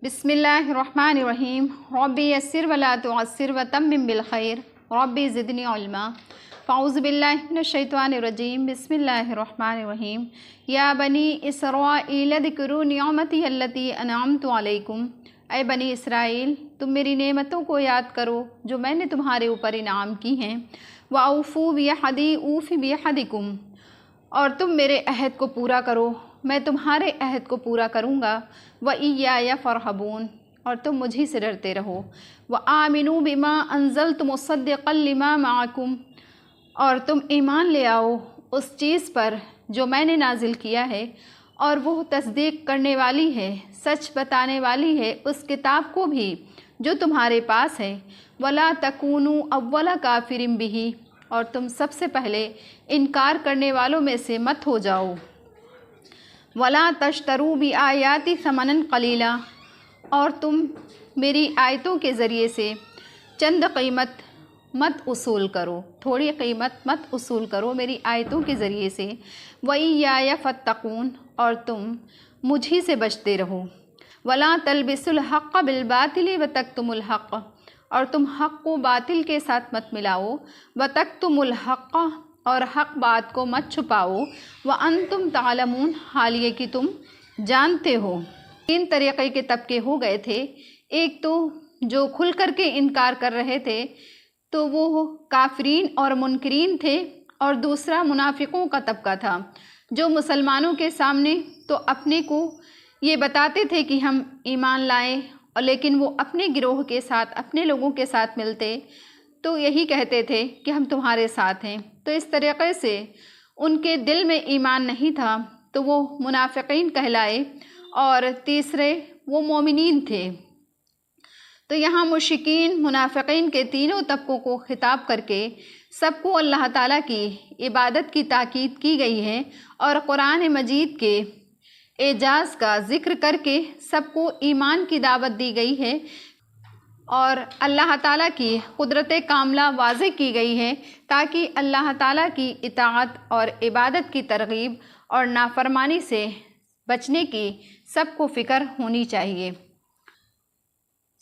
बिस्मिल्लाहिर्रहमानिर्रहीम रब्बी यस्सिर वला तुअस्सिर वतम्मिम बिलखैर रब्बी ज़िदनी इल्मा फ़ाऊज़ु बिल्लाहि मिनश्शैतानिर्रजीम बिस्मिल्लाहिर्रहमानिर्रहीम या बनी इसराईल ज़्कुरू निअमती अल्लती अनअमतु अलैकुम। ऐ बनी इसराइल, तुम मेरी नेमतों को याद करो जो मैंने तुम्हारे ऊपर इनाम की हैं। व औफ़ू बिअहदी ऊफ़ि बिअहदिकुम, और तुम मेरे अहद को पूरा करो, मैं तुम्हारे अहद को पूरा करूँगा। व इय्याया फ़रहबून, और तुम मुझी से डरते रहो। व आमिनू बिमा अंज़लतु मुसद्दिक़न लिमा माअकुम, और तुम ईमान ले आओ उस चीज़ पर जो मैंने नाजिल किया है, और वो तस्दीक करने वाली है, सच बताने वाली है उस किताब को भी जो तुम्हारे पास है। वला तकूनू अव्वला काफिरिन बिही, और तुम सबसे पहले इनकार करने वालों में से मत हो जाओ। वला तश्तरू बि आयाति समनन कलीला, और तुम मेरी आयतों के ज़रिए से चंद कीमत मत उसूल करो, थोड़ी कीमत मत उसूल करो मेरी आयतों के ज़रिए से। वइय्याया फत्तकून, और तुम मुझी से बचते रहो। वला तलबिसुल हक़्क़ बिलबातिल व तक्तुमुल हक़्क़, और तुम हक़ को बातिल के साथ मत मिलाओ। व तक्तुमुल हक़्क़, और हक़ बात को मत छुपाओ। व अंतुम तालमून, हाल ये कि तुम जानते हो। तीन तरीक़े के तबके हो गए थे। एक तो जो खुल कर के इनकार कर रहे थे तो वो काफिरीन और मुनकरीन थे, और दूसरा मुनाफिकों का तबका था जो मुसलमानों के सामने तो अपने को ये बताते थे कि हम ईमान लाएं, और लेकिन वो अपने गिरोह के साथ, अपने लोगों के साथ मिलते तो यही कहते थे कि हम तुम्हारे साथ हैं। तो इस तरीक़े से उनके दिल में ईमान नहीं था, तो वो मुनाफिकीन कहलाए, और तीसरे वो मोमिनीन थे। तो यहाँ मुश्रिकीन मुनाफिकीन के तीनों तबकों को खिताब करके सबको अल्लाह ताला की इबादत की ताकीद की गई है, और कुरान मजीद के एजाज़ का ज़िक्र करके सबको ईमान की दावत दी गई है, और अल्लाह ताला की कुदरत कामला वाज़े की गई है, ताकि अल्लाह ताला की इताअत और इबादत की तरगीब और नाफरमानी से बचने की सबको फ़िक्र होनी चाहिए।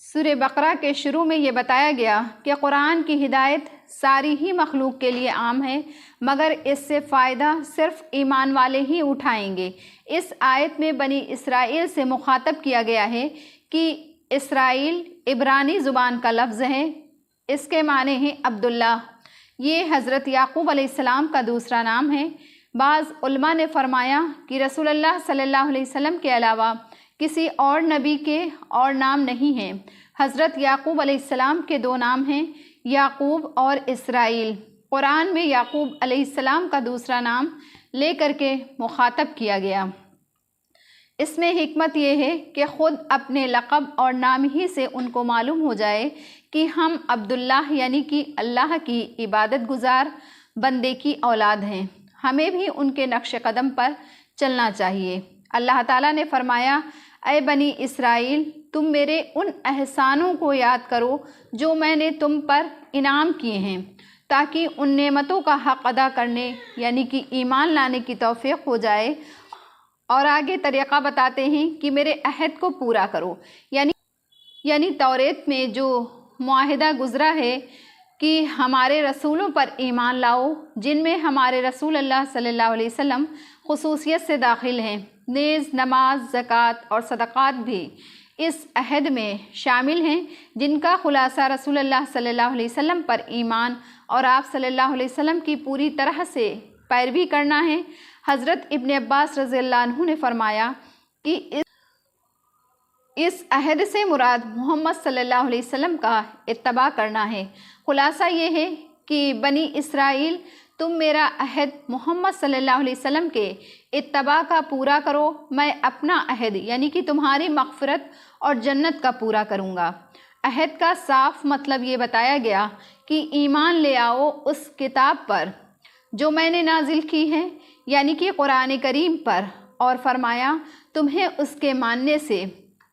सूरह बकरा के शुरू में ये बताया गया कि कुरान की हिदायत सारी ही मखलूक के लिए आम है, मगर इससे फ़ायदा सिर्फ़ ईमान वाले ही उठाएंगे। इस आयत में बनी इसराइल से मुखातब किया गया है कि इसराइल इब्रानी ज़ुबान का लफ्ज़ है, इसके माने हैं अब्दुल्ला। ये हज़रत याक़ूब अलैहिस्सलाम का दूसरा नाम है। बाज़ उलमा ने फ़रमाया कि रसूलुल्लाह सल्लल्लाहु अलैहि वसल्लम के अलावा किसी और नबी के और नाम नहीं हैं। हज़रत याक़ूब अलैहिस्सलाम के दो नाम हैं, याक़ूब और इसराइल। कुरान में याक़ूब अलैहिस्सलाम का दूसरा नाम ले करके मुखातब किया गया। इसमें हिकमत यह है कि ख़ुद अपने लक़ब और नाम ही से उनको मालूम हो जाए कि हम अब्दुल्लाह यानी कि अल्लाह की इबादत गुज़ार बंदे की औलाद हैं। हमें भी उनके नक्श कदम पर चलना चाहिए। अल्लाह ताला ने फ़रमाया, ऐ बनी इसराइल, तुम मेरे उन एहसानों को याद करो जो मैंने तुम पर इनाम किए हैं, ताकि उन नेमतों का हक़ अदा करने यानी कि ईमान लाने की तौफ़ीक़ हो जाए। और आगे तरीक़ा बताते हैं कि मेरे अहद को पूरा करो, यानी तौरेत में जो मुआहिदा गुज़रा है कि हमारे रसूलों पर ईमान लाओ, जिनमें हमारे रसूल अल्लाह सल्लल्लाहु अलैहि वसल्लम खुसूसियत से दाखिल हैं। नेज़ नमाज, ज़कात और सदक़ात भी इस अहद में शामिल हैं, जिनका खुलासा रसूल अल्लाह सल्लल्लाहु अलैहि वसल्लम पर ईमान और आप सल्लल्लाहु अलैहि वसल्लम की पूरी तरह से पैरवी करना है। हज़रत इब्न अब्बास रज़ियल्लाहु अन्हु ने फ़रमाया कि इस अहद से मुराद मोहम्मद सल्लल्लाहु अलैहि वसल्लम का इत्तबा करना है। खुलासा ये है कि बनी इसराइल, तुम मेरा अहद मोहम्मद सल्लल्लाहु अलैहि वसल्लम के इत्तबा का पूरा करो, मैं अपना अहद यानी कि तुम्हारी मग़फ़िरत और जन्नत का पूरा करूँगा। अहद का साफ मतलब ये बताया गया कि ईमान ले आओ उस किताब पर जो मैंने नाजिल की है, यानी कि कुरान करीम पर, और फरमाया तुम्हें उसके मानने से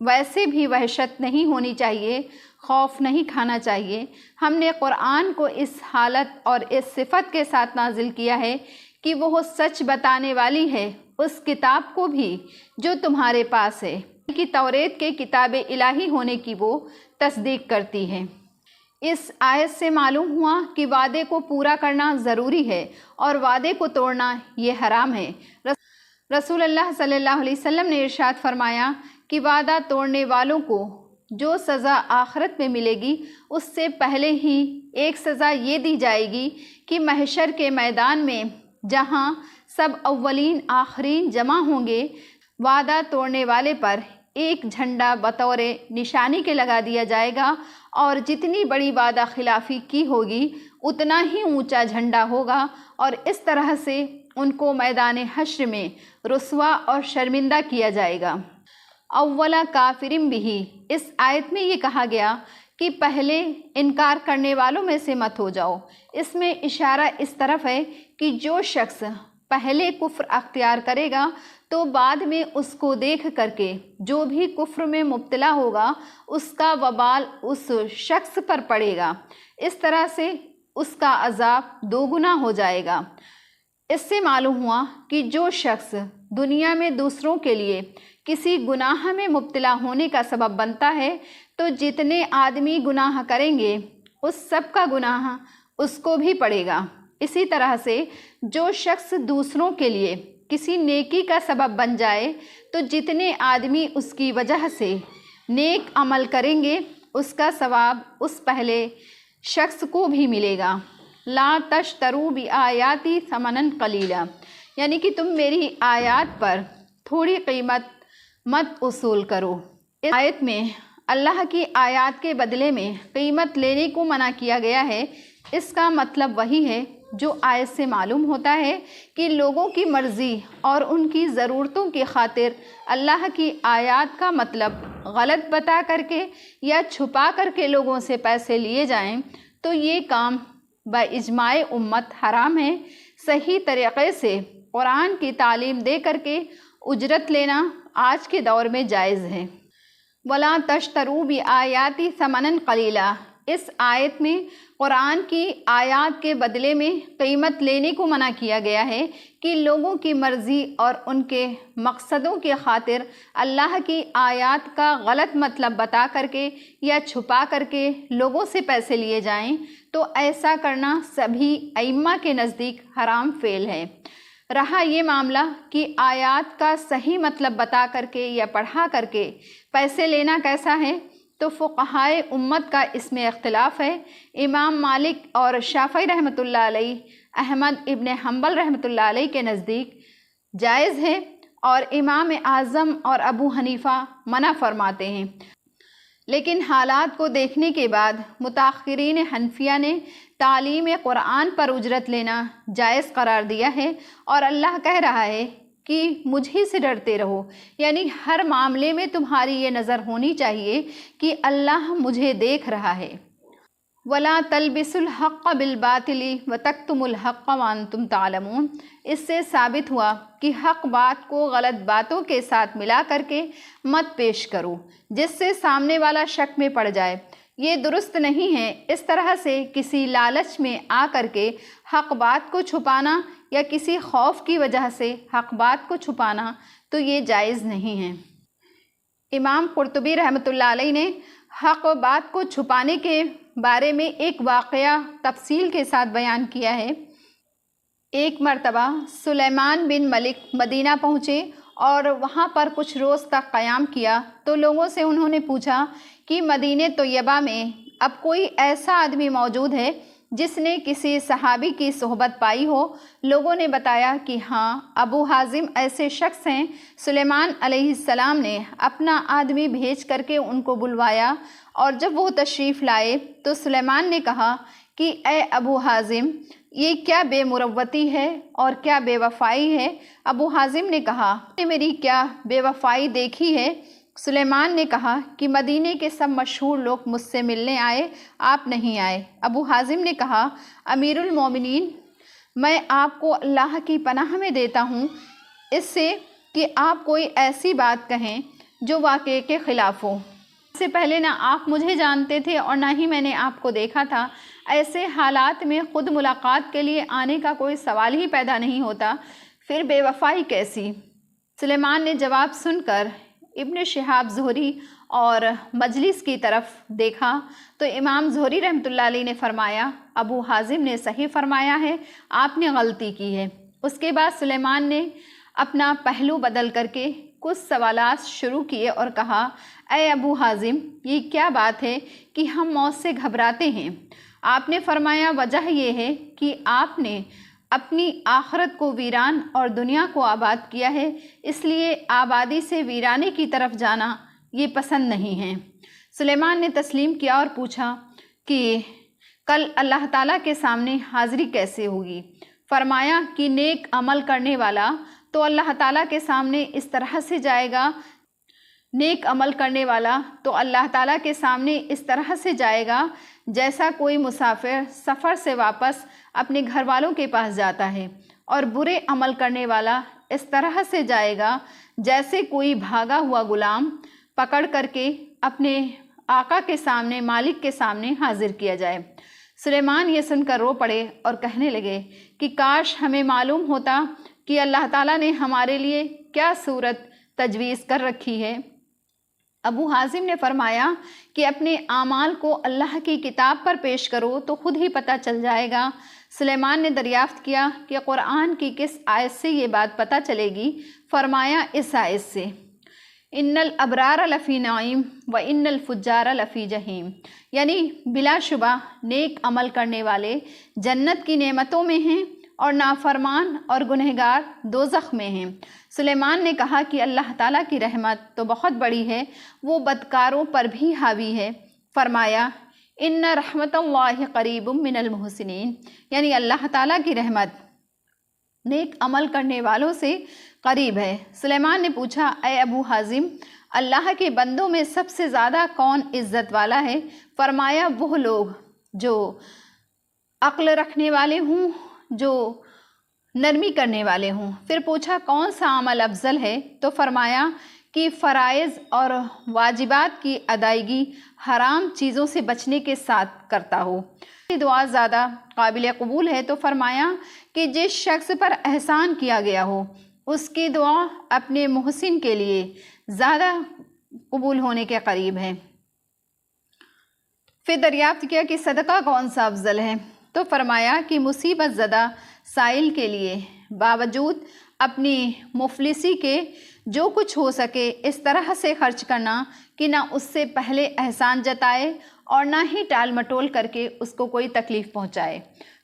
वैसे भी वहशत नहीं होनी चाहिए, खौफ नहीं खाना चाहिए। हमने कुरान को इस हालत और इस सिफत के साथ नाजिल किया है कि वो सच बताने वाली है उस किताब को भी जो तुम्हारे पास है। कि तौरेत के किताब इलाही होने की वो तस्दीक करती है। इस आयत से मालूम हुआ कि वादे को पूरा करना ज़रूरी है और वादे को तोड़ना ये हराम है। रसूल अल्लाह सल्लल्लाहु अलैहि वसल्लम ने इरशाद फरमाया कि वादा तोड़ने वालों को जो सज़ा आखिरत में मिलेगी उससे पहले ही एक सज़ा ये दी जाएगी कि महशर के मैदान में जहाँ सब अव्वलीन आखरीन जमा होंगे, वादा तोड़ने वाले पर एक झंडा बतौर निशानी के लगा दिया जाएगा और जितनी बड़ी वादा खिलाफ़ी की होगी उतना ही ऊंचा झंडा होगा और इस तरह से उनको मैदान हश्र में रुस्वा और शर्मिंदा किया जाएगा। अव्वला काफिरिम बिही, इस आयत में ये कहा गया कि पहले इनकार करने वालों में से मत हो जाओ। इसमें इशारा इस तरफ है कि जो शख्स पहले कुफ्र अख्तियार करेगा तो बाद में उसको देख करके जो भी कुफ्र में मुब्तला होगा उसका वबाल उस शख्स पर पड़ेगा। इस तरह से उसका अज़ाब दोगुना हो जाएगा। इससे मालूम हुआ कि जो शख्स दुनिया में दूसरों के लिए किसी गुनाह में मुब्तला होने का सबब बनता है तो जितने आदमी गुनाह करेंगे उस सब का गुनाह उसको भी पड़ेगा। इसी तरह से जो शख्स दूसरों के लिए किसी नेकी का सबब बन जाए तो जितने आदमी उसकी वजह से नेक अमल करेंगे उसका सवाब उस पहले शख्स को भी मिलेगा। ला तश्तरू बि आयाती समनन कलीला, यानी कि तुम मेरी आयत पर थोड़ी कीमत मत उसूल करो। इस आयत में अल्लाह की आयत के बदले में कीमत लेने को मना किया गया है। इसका मतलब वही है जो आयत से मालूम होता है कि लोगों की मर्ज़ी और उनकी ज़रूरतों की खातिर अल्लाह की आयत का मतलब गलत बता करके या छुपा करके लोगों से पैसे लिए जाएं तो ये काम बइज्माए उम्मत हराम है। सही तरीक़े से कुरान की तालीम दे करके उजरत लेना आज के दौर में जायज़ है। वला तश्तरू बि आयाती समनन कलीला, इस आयत में कुरान की आयत के बदले में कीमत लेने को मना किया गया है कि लोगों की मर्ज़ी और उनके मकसदों की खातिर अल्लाह की आयत का गलत मतलब बता करके या छुपा करके लोगों से पैसे लिए जाएं तो ऐसा करना सभी अइम्मा के नज़दीक हराम फेल है। रहा ये मामला कि आयत का सही मतलब बता करके या पढ़ा करके पैसे लेना कैसा है तो फ़ुक़हाए उम्मत का इसमें इख्तिलाफ़ है। इमाम मालिक और शाफ़ी रहमतुल्लाह अलैह, अहमद इब्न हम्बल रहमतुल्लाह अलैह के नज़दीक जायज़ है और इमाम आज़म और अबू हनीफ़ा मना फरमाते हैं। लेकिन हालात को देखने के बाद मुताख़िरीन हनफिया ने तालीम कुरान पर उजरत लेना जायज़ करार दिया है और अल्लाह कह रहा है कि मुझे से डरते रहो, यानी हर मामले में तुम्हारी ये नज़र होनी चाहिए कि अल्लाह मुझे देख रहा है। वला तलबिसुल हक़्क़ बिल बातिली व तक्तुमुल हक़्क़ व अंतुम तालमून, इससे साबित हुआ कि हक़ बात को गलत बातों के साथ मिला करके मत पेश करो जिससे सामने वाला शक में पड़ जाए। ये दुरुस्त नहीं है। इस तरह से किसी लालच में आ करके हक़ बात को छुपाना या किसी खौफ की वजह से हक़ बात को छुपाना तो ये जायज़ नहीं है। इमाम कुर्तुबी रहमतुल्लाह अलैह ने हक़ बात को छुपाने के बारे में एक वाक़या तफसील के साथ बयान किया है। एक मरतबा सुलेमान बिन मलिक मदीना पहुँचे और वहाँ पर कुछ रोज़ तक क़याम किया तो लोगों से उन्होंने पूछा कि मदीने तैयबा में अब कोई ऐसा आदमी मौजूद है जिसने किसी सहाबी की सोहबत पाई हो। लोगों ने बताया कि हाँ, अबू हाजिम ऐसे शख्स हैं। सुलेमान अलैहिस्सलाम ने अपना आदमी भेज करके उनको बुलवाया और जब वो तशरीफ़ लाए तो सुलेमान ने कहा कि ए अबू हाजिम, ये क्या बेमुरव्वती है और क्या बेवफ़ाई है। अबू हाजिम ने कहा, मेरी क्या बेवफ़ाई देखी है। सुलेमान ने कहा कि मदीने के सब मशहूर लोग मुझसे मिलने आए, आप नहीं आए। अबू हाजिम ने कहा, अमीरुल मोमिनीन, मैं आपको अल्लाह की पनाह में देता हूँ इससे कि आप कोई ऐसी बात कहें जो वाक़े के ख़िलाफ़ हो। इससे पहले ना आप मुझे जानते थे और ना ही मैंने आपको देखा था। ऐसे हालात में ख़ुद मुलाकात के लिए आने का कोई सवाल ही पैदा नहीं होता, फिर बेवफ़ाई कैसी। सुलेमान ने जवाब सुनकर ابن شہاب زہری اور مجلس کی طرف دیکھا تو امام زہری رحمۃ اللہ علیہ نے فرمایا ابو حازم نے صحیح فرمایا ہے، آپ نے غلطی کی ہے۔ اس کے بعد سلیمان نے اپنا پہلو بدل کر کے کچھ سوالات شروع کیے اور کہا، اے ابو حازم، یہ کیا بات ہے کہ ہم موت سے گھبراتے ہیں؟ آپ نے فرمایا وجہ یہ ہے کہ آپ نے اپنی آخرت کو ویران اور دنیا کو آباد کیا ہے، اس لیے آبادی سے ویرانے کی طرف جانا یہ پسند نہیں ہے۔ سلیمان نے تسلیم کیا اور پوچھا کہ کل اللہ تعالیٰ کے سامنے حاضری کیسے ہوگی؟ فرمایا کہ نیک عمل کرنے والا تو اللہ تعالیٰ کے سامنے اس طرح سے جائے گا، نیک عمل کرنے والا تو اللہ تعالیٰ کے سامنے اس طرح سے جائے گا جیسا کوئی مسافر سفر سے واپس اپنے گھر والوں کے پاس جاتا ہے، اور برے عمل کرنے والا اس طرح سے جائے گا جیسے کوئی بھاگا ہوا غلام پکڑ کر کے اپنے آقا کے سامنے، مالک کے سامنے حاضر کیا جائے۔ سلیمان یہ سن کر رو پڑے اور کہنے لگے کہ کاش ہمیں معلوم ہوتا کہ اللہ تعالیٰ نے ہمارے لیے کیا صورت تجویز کر رکھی ہے۔ ابو حازم نے فرمایا کہ اپنے اعمال کو اللہ کی کتاب پر پیش کرو تو خود ہی پتہ چل جائے گا۔ سلیمان نے دریافت کیا کہ قرآن کی کس آیت سے یہ بات پتہ چلے گی؟ فرمایا اس آیت سے، ان الابرار لفی نعیم و ان الفجار لفی جہیم، یعنی بلا شبہ نیک عمل کرنے والے جنت کی نعمتوں میں ہیں اور نافرمان اور گنہگار دوزخ میں ہیں۔ سلیمان نے کہا کہ اللہ تعالیٰ کی رحمت تو بہت بڑی ہے، وہ بدکاروں پر بھی حاوی ہے۔ فرمایا ان رحمت اللہ قریب من المحسنین، یعنی اللہ تعالیٰ کی رحمت نیک عمل کرنے والوں سے قریب ہے۔ سلیمان نے پوچھا، اے ابو حازم، اللہ کے بندوں میں سب سے زیادہ کون عزت والا ہے؟ فرمایا وہ لوگ جو عقل رکھنے والے ہوں، جو نرمی کرنے والے ہوں۔ پھر پوچھا کون سا عمل افضل ہے؟ تو فرمایا کہ فرائض اور واجبات کی ادائیگی حرام چیزوں سے بچنے کے ساتھ کرتا ہو۔ دعا زیادہ قابل قبول ہے؟ تو فرمایا کہ جس شخص پر احسان کیا گیا ہو اس کی دعا اپنے محسن کے لیے زیادہ قبول ہونے کے قریب ہے۔ پھر دریافت کیا کہ صدقہ کون سا افضل ہے؟ تو فرمایا کہ مصیبت زدہ سائل کے لیے باوجود اپنی مفلسی کے جو کچھ ہو سکے اس طرح سے خرچ کرنا کہ نہ اس سے پہلے احسان جتائے اور نہ ہی ٹال مٹول کر کے اس کو کوئی تکلیف پہنچائے۔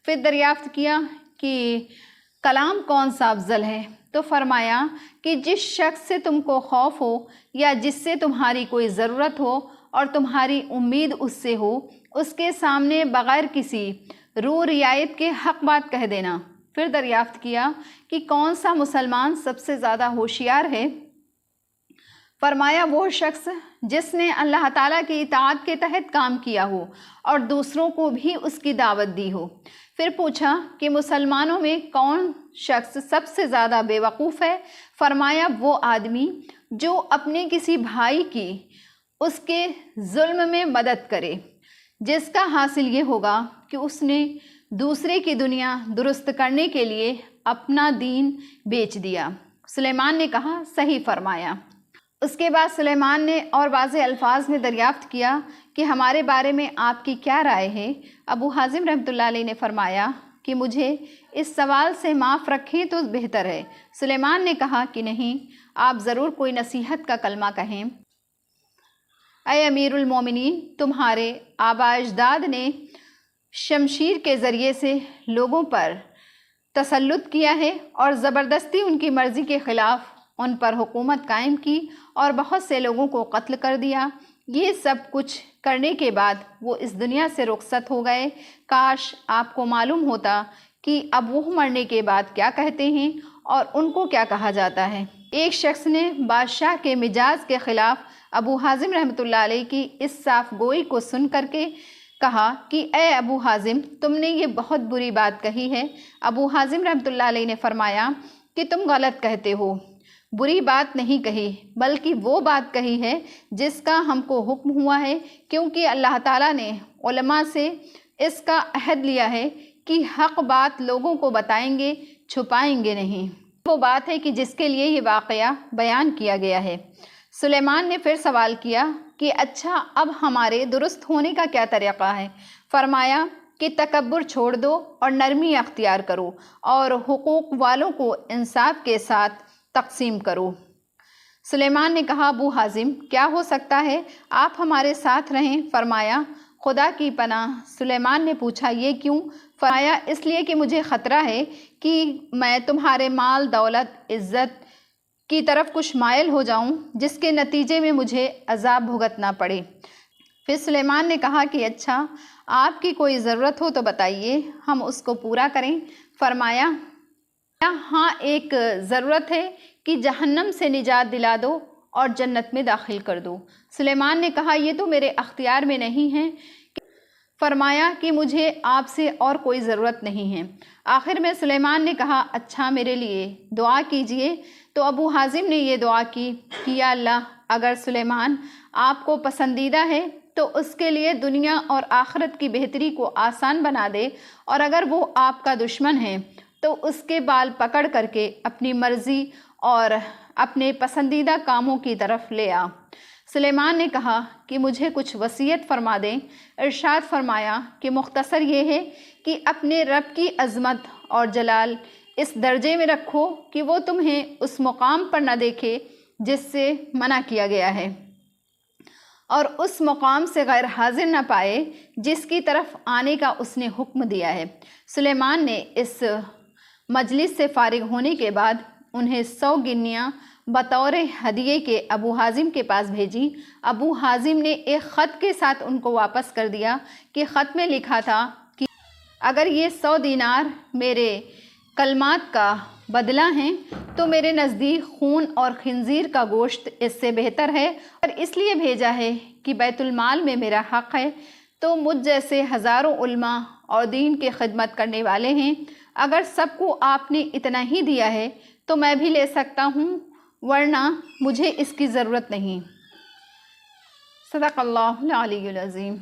پھر دریافت کیا کہ کلام کون سا افضل ہے؟ تو فرمایا کہ جس شخص سے تم کو خوف ہو یا جس سے تمہاری کوئی ضرورت ہو اور تمہاری امید اس سے ہو، اس کے سامنے بغیر کسی رو رعایت کے حق بات کہہ دینا۔ پھر دریافت کیا کہ کون سا مسلمان سب سے زیادہ ہوشیار ہے؟ فرمایا وہ شخص جس نے اللہ تعالیٰ کی اطاعت کے تحت کام کیا ہو اور دوسروں کو بھی اس کی دعوت دی ہو۔ پھر پوچھا کہ مسلمانوں میں کون شخص سب سے زیادہ بے وقوف ہے؟ فرمایا وہ آدمی جو اپنے کسی بھائی کی اس کے ظلم میں مدد کرے، جس کا حاصل یہ ہوگا کہ اس نے دوسرے کی دنیا درست کرنے کے لیے اپنا دین بیچ دیا۔ سلیمان نے کہا صحیح فرمایا۔ اس کے بعد سلیمان نے اور واضح الفاظ میں دریافت کیا کہ ہمارے بارے میں آپ کی کیا رائے ہے؟ ابو حازم رحمۃ اللہ علیہ نے فرمایا کہ مجھے اس سوال سے معاف رکھیں تو بہتر ہے۔ سلیمان نے کہا کہ نہیں، آپ ضرور کوئی نصیحت کا کلمہ کہیں۔ اے امیر المومنین، تمہارے آباء اجداد نے شمشیر کے ذریعے سے لوگوں پر تسلط کیا ہے اور زبردستی ان کی مرضی کے خلاف ان پر حکومت قائم کی اور بہت سے لوگوں کو قتل کر دیا۔ یہ سب کچھ کرنے کے بعد وہ اس دنیا سے رخصت ہو گئے۔ کاش آپ کو معلوم ہوتا کہ اب وہ مرنے کے بعد کیا کہتے ہیں اور ان کو کیا کہا جاتا ہے۔ ایک شخص نے بادشاہ کے مزاج کے خلاف ابو حازم رحمۃ اللہ علیہ کی اس صاف گوئی کو سن کر کے کہا کہ اے ابو حازم، تم نے یہ بہت بری بات کہی ہے۔ ابو حازم رحمۃ اللہ علیہ نے فرمایا کہ تم غلط کہتے ہو، بری بات نہیں کہی بلکہ وہ بات کہی ہے جس کا ہم کو حکم ہوا ہے، کیونکہ اللہ تعالیٰ نے علماء سے اس کا عہد لیا ہے کہ حق بات لوگوں کو بتائیں گے، چھپائیں گے نہیں۔ وہ بات ہے کہ جس کے لیے یہ واقعہ بیان کیا گیا ہے۔ سلیمان نے پھر سوال کیا کہ اچھا اب ہمارے درست ہونے کا کیا طریقہ ہے؟ فرمایا کہ تکبر چھوڑ دو اور نرمی اختیار کرو اور حقوق والوں کو انصاف کے ساتھ تقسیم کرو۔ سلیمان نے کہا ابو حازم کیا ہو سکتا ہے آپ ہمارے ساتھ رہیں؟ فرمایا خدا کی پناہ۔ سلیمان نے پوچھا یہ کیوں؟ فرمایا اس لیے کہ مجھے خطرہ ہے کہ میں تمہارے مال دولت عزت کی طرف کچھ مائل ہو جاؤں جس کے نتیجے میں مجھے عذاب بھگتنا پڑے۔ پھر سلیمان نے کہا کہ اچھا آپ کی کوئی ضرورت ہو تو بتائیے ہم اس کو پورا کریں۔ فرمایا ہاں ایک ضرورت ہے کہ جہنم سے نجات دلا دو اور جنت میں داخل کر دو۔ سلیمان نے کہا یہ تو میرے اختیار میں نہیں ہے۔ فرمایا کہ مجھے آپ سے اور کوئی ضرورت نہیں ہے۔ آخر میں سلیمان نے کہا اچھا میرے لیے دعا کیجئے۔ تو ابو حازم نے یہ دعا کی کہ یا اللہ اگر سلیمان آپ کو پسندیدہ ہے تو اس کے لیے دنیا اور آخرت کی بہتری کو آسان بنا دے، اور اگر وہ آپ کا دشمن ہے تو اس کے بال پکڑ کر کے اپنی مرضی اور اپنے پسندیدہ کاموں کی طرف لے آ۔ سلیمان نے کہا کہ مجھے کچھ وصیت فرما دیں۔ ارشاد فرمایا کہ مختصر یہ ہے کہ اپنے رب کی عظمت اور جلال اس درجے میں رکھو کہ وہ تمہیں اس مقام پر نہ دیکھے جس سے منع کیا گیا ہے، اور اس مقام سے غیر حاضر نہ پائے جس کی طرف آنے کا اس نے حکم دیا ہے۔ سلیمان نے اس مجلس سے فارغ ہونے کے بعد انہیں 100 گنیاں بطور ہدیے کے ابو حازم کے پاس بھیجی۔ ابو حازم نے ایک خط کے ساتھ ان کو واپس کر دیا کہ خط میں لکھا تھا کہ اگر یہ 100 دینار میرے کلمات کا بدلہ ہیں تو میرے نزدیک خون اور خنزیر کا گوشت اس سے بہتر ہے، اور اس لیے بھیجا ہے کہ بیت المال میں میرا حق ہے، تو مجھ جیسے ہزاروں علماء اور دین کی خدمت کرنے والے ہیں، اگر سب کو آپ نے اتنا ہی دیا ہے تو میں بھی لے سکتا ہوں، ورنہ مجھے اس کی ضرورت نہیں۔ صدق اللہ العلی العظیم۔